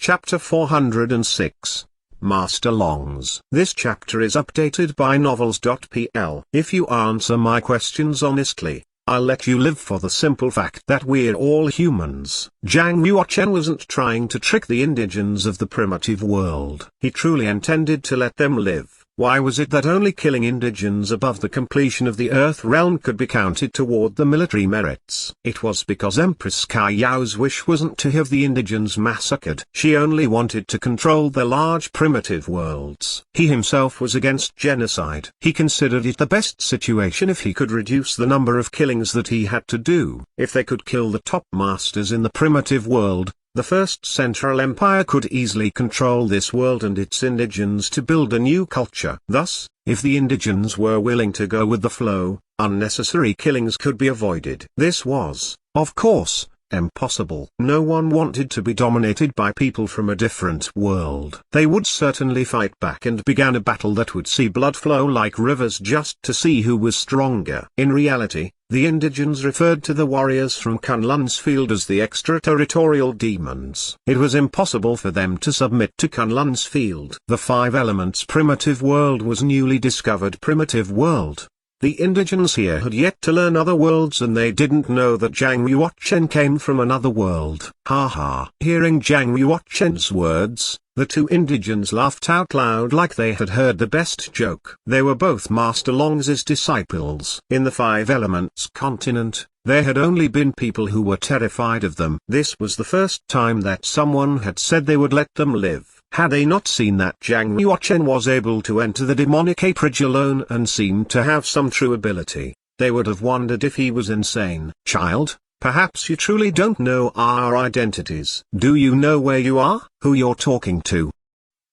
Chapter 406. Master Longze. This chapter is updated by novels.pl. If you answer my questions honestly, I'll let you live, for the simple fact that we're all humans. Zhang Yuochen wasn't trying to trick the indigents of the primitive world. He truly intended to let them live. Why was it that only killing indigents above the completion of the Earth realm could be counted toward the military merits? It was because Empress Kaiyao's wish wasn't to have the indigents massacred. She only wanted to control the large primitive worlds. He himself was against genocide. He considered it the best situation if he could reduce the number of killings that he had to do. If they could kill the top masters in the primitive world, the First Central Empire could easily control this world and its indigents to build a new culture. Thus, if the indigents were willing to go with the flow, unnecessary killings could be avoided. This was, of course, impossible. No one wanted to be dominated by people from a different world. They would certainly fight back and began a battle that would see blood flow like rivers just to see who was stronger. In reality, the indigents referred to the warriors from Kunlun's field as the extraterritorial demons. It was impossible for them to submit to Kunlun's field. The Five Elements primitive world was newly discovered primitive world. The indigents here had yet to learn other worlds, and they didn't know that Zhang Yuochen came from another world. Ha ha. Hearing Zhang Yuochen's words, the two indigents laughed out loud like they had heard the best joke. They were both Master Longze's disciples. In the Five Elements continent, there had only been people who were terrified of them. This was the first time that someone had said they would let them live. Had they not seen that Zhang Yuochen was able to enter the demonic acreage alone and seemed to have some true ability, they would have wondered if he was insane. Child, perhaps you truly don't know our identities. Do you know where you are, who you're talking to?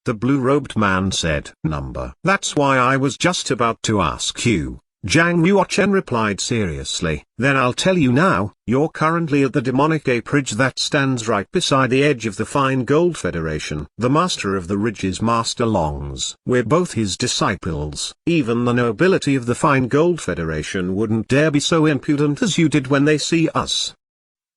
The blue-robed man said. Number. That's why I was just about to ask you. Zhang Yuochen replied seriously. Then I'll tell you now, you're currently at the demonic acreage that stands right beside the edge of the Fine Gold Federation. The master of the ridge is Master Longze. We're both his disciples. Even the nobility of the Fine Gold Federation wouldn't dare be so impudent as you did when they see us.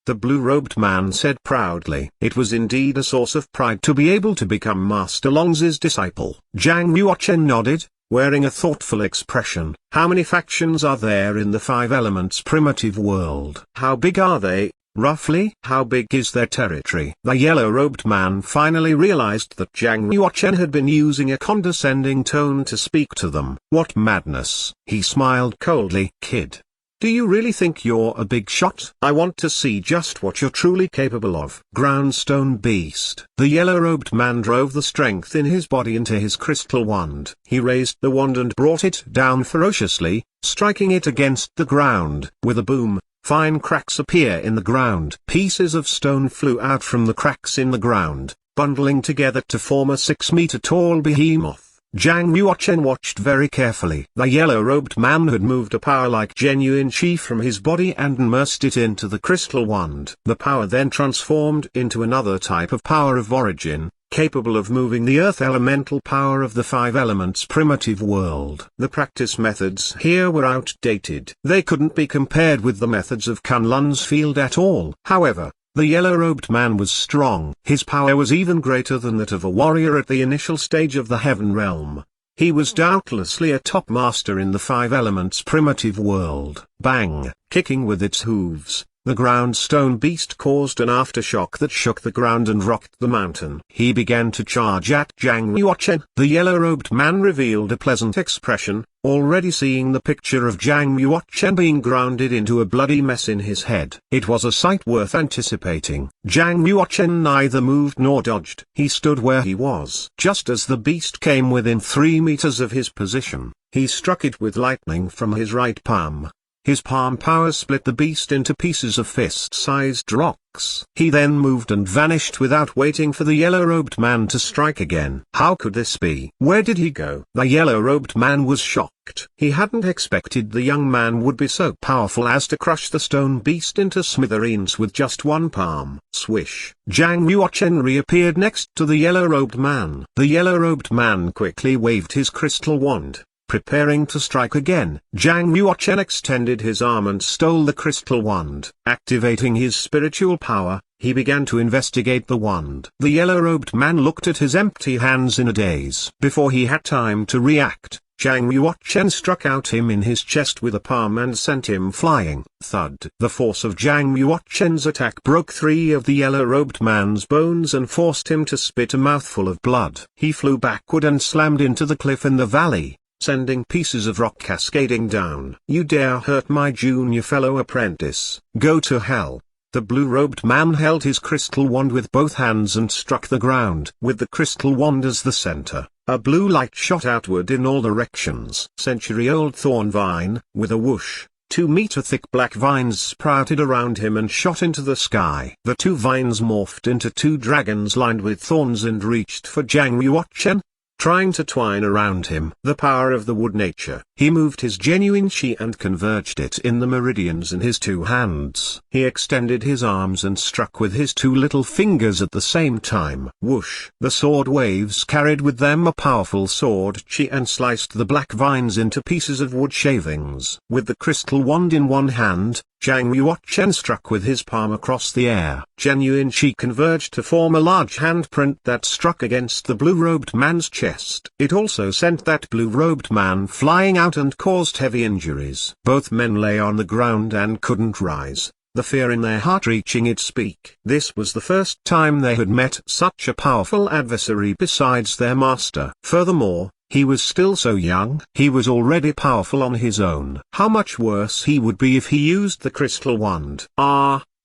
The blue-robed man said proudly. It was indeed a source of pride to be able to become Master Longze's disciple. Zhang Yuochen nodded, wearing a thoughtful expression. How many factions are there in the Five Elements primitive world? How big are they, roughly? How big is their territory? The yellow-robed man finally realized that Zhang Yuochen had been using a condescending tone to speak to them. What madness! He smiled coldly. Kid, do you really think you're a big shot? I want to see just what you're truly capable of. Groundstone beast. The yellow-robed man drove the strength in his body into his crystal wand. He raised the wand and brought it down ferociously, striking it against the ground. With a boom, fine cracks appear in the ground. Pieces of stone flew out from the cracks in the ground, bundling together to form a 6-meter-tall behemoth. Zhang Yuochen watched very carefully. The yellow-robed man had moved a power like genuine chi from his body and immersed it into the crystal wand. The power then transformed into another type of power of origin, capable of moving the earth elemental power of the Five Elements primitive world. The practice methods here were outdated. They couldn't be compared with the methods of Kunlun's field at all. However, the yellow-robed man was strong. His power was even greater than that of a warrior at the initial stage of the heaven realm. He was doubtlessly a top master in the Five Elements primitive world. Bang! Kicking with its hooves, the groundstone beast caused an aftershock that shook the ground and rocked the mountain. He began to charge at Zhang Yuochen. The yellow-robed man revealed a pleasant expression, already seeing the picture of Zhang Yuochen being grounded into a bloody mess in his head. It was a sight worth anticipating. Zhang Yuochen neither moved nor dodged. He stood where he was. Just as the beast came within 3 meters of his position, he struck it with lightning from his right palm. His palm power split the beast into pieces of fist-sized rocks. He then moved and vanished without waiting for the yellow-robed man to strike again. How could this be? Where did he go? The yellow-robed man was shocked. He hadn't expected the young man would be so powerful as to crush the stone beast into smithereens with just one palm. Swish! Zhang Yuochen reappeared next to the yellow-robed man. The yellow-robed man quickly waved his crystal wand. Preparing to strike again, Zhang Yuochen extended his arm and stole the crystal wand. Activating his spiritual power, he began to investigate the wand. The yellow-robed man looked at his empty hands in a daze. Before he had time to react, Zhang Yuochen struck out him in his chest with a palm and sent him flying. Thud. The force of Zhang Yuochen's attack broke 3 of the yellow-robed man's bones and forced him to spit a mouthful of blood. He flew backward and slammed into the cliff in the valley, sending pieces of rock cascading down. "You dare hurt my junior fellow apprentice? Go to hell." The blue-robed man held his crystal wand with both hands and struck the ground. With the crystal wand as the center, a blue light shot outward in all directions. Century-old thorn vine, with a whoosh, 2-meter-thick black vines sprouted around him and shot into the sky. The 2 vines morphed into 2 dragons lined with thorns and reached for Zhang Yuochen, trying to twine around him. The power of the wood nature. He moved his genuine chi and converged it in the meridians in his 2 hands. He extended his arms and struck with his 2 little fingers at the same time. Whoosh! The sword waves carried with them a powerful sword chi and sliced the black vines into pieces of wood shavings. With the crystal wand in one hand, Zhang Yuochen struck with his palm across the air. Genuine chi converged to form a large handprint that struck against the blue-robed man's chest. It also sent that blue-robed man flying out and caused heavy injuries. Both men lay on the ground and couldn't rise, the fear in their heart reaching its peak. This was the first time they had met such a powerful adversary besides their master. Furthermore, he was still so young. He was already powerful on his own. How much worse he would be if he used the crystal wand.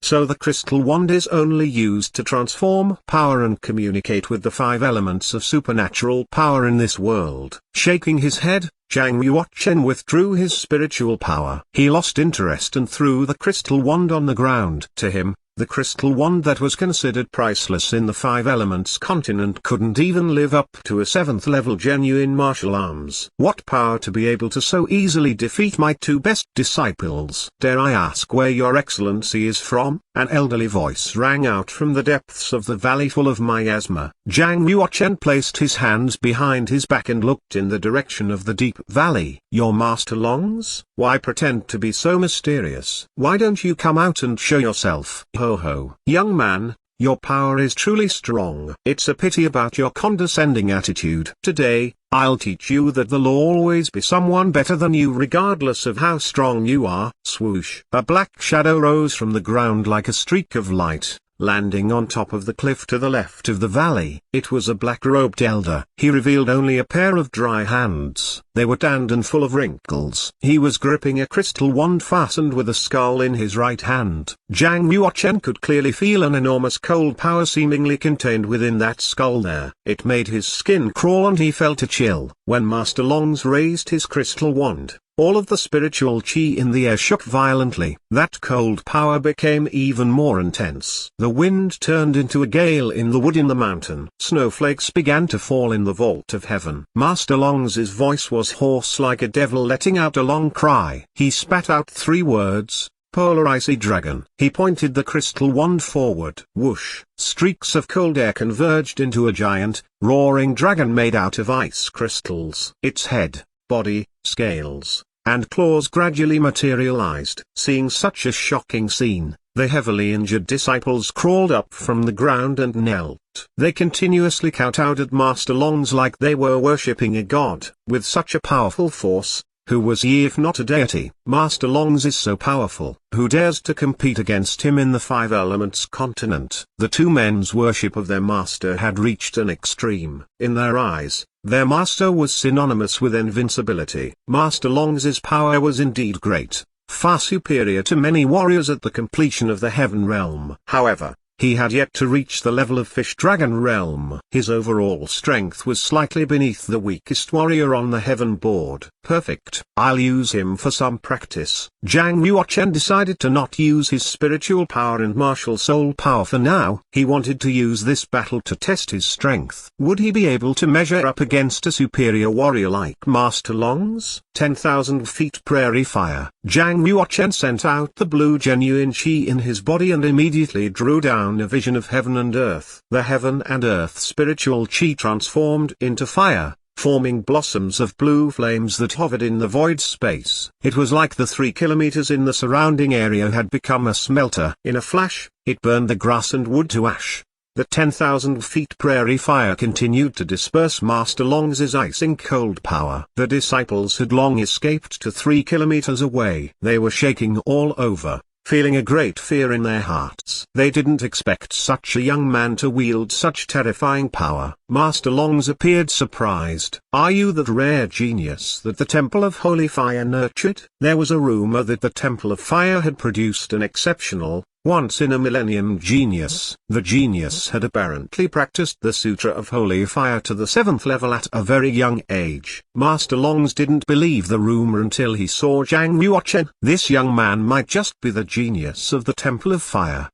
So the crystal wand is only used to transform power and communicate with the 5 elements of supernatural power in this world. Shaking his head, Zhang Yuochen withdrew his spiritual power. He lost interest and threw the crystal wand on the ground. To him, the crystal wand that was considered priceless in the 5 elements continent couldn't even live up to a 7th level genuine martial arms. What power to be able to so easily defeat my 2 best disciples? Dare I ask where your excellency is from? An elderly voice rang out from the depths of the valley full of miasma. Zhang Yuochen placed his hands behind his back and looked in the direction of the deep valley. Your master Longze? Why pretend to be so mysterious? Why don't you come out and show yourself? Ho ho. Young man, your power is truly strong. It's a pity about your condescending attitude. Today, I'll teach you that there'll always be someone better than you regardless of how strong you are. Swoosh. A black shadow rose from the ground like a streak of light, landing on top of the cliff to the left of the valley. It was a black-robed elder. He revealed only a pair of dry hands. They were tanned and full of wrinkles. He was gripping a crystal wand fastened with a skull in his right hand. Zhang Yuochen could clearly feel an enormous cold power seemingly contained within that skull there. It made his skin crawl and he felt a chill. When Master Longze raised his crystal wand, all of the spiritual chi in the air shook violently. That cold power became even more intense. The wind turned into a gale in the wood in the mountain. Snowflakes began to fall in the vault of heaven. Master Longze's voice was hoarse like a devil letting out a long cry. He spat out 3 words. Polar icy dragon. He pointed the crystal wand forward. Whoosh! Streaks of cold air converged into a giant, roaring dragon made out of ice crystals. Its head, body, scales, and claws gradually materialized. Seeing such a shocking scene, the heavily injured disciples crawled up from the ground and knelt. They continuously kowtowed at Master Longze like they were worshipping a god. With such a powerful force, who was he if not a deity? Master Longze is so powerful. Who dares to compete against him in the 5 elements continent? The 2 men's worship of their master had reached an extreme. In their eyes, their master was synonymous with invincibility. Master Longze's power was indeed great, far superior to many warriors at the completion of the heaven realm. However, he had yet to reach the level of Fish Dragon realm. His overall strength was slightly beneath the weakest warrior on the heaven board. Perfect. I'll use him for some practice. Zhang Yuochen decided to not use his spiritual power and martial soul power for now. He wanted to use this battle to test his strength. Would he be able to measure up against a superior warrior like Master Longze? 10,000 feet prairie fire. Zhang Yuochen sent out the blue genuine chi in his body and immediately drew down a vision of heaven and earth. The heaven and earth spiritual chi transformed into fire, forming blossoms of blue flames that hovered in the void space. It was like the 3 kilometers in the surrounding area had become a smelter. In a flash, it burned the grass and wood to ash. The 10,000 feet prairie fire continued to disperse Master Longze's icing cold power. The disciples had long escaped to 3 kilometers away. They were shaking all over, feeling a great fear in their hearts. They didn't expect such a young man to wield such terrifying power. Master Longze appeared surprised. "Are you that rare genius that the Temple of Holy Fire nurtured?" There was a rumor that the Temple of Fire had produced an exceptional, once-in-a-millennium genius. The genius had apparently practiced the Sutra of Holy Fire to the 7th level at a very young age. Master Longze didn't believe the rumor until he saw Zhang Yuochen. This young man might just be the genius of the Temple of Fire.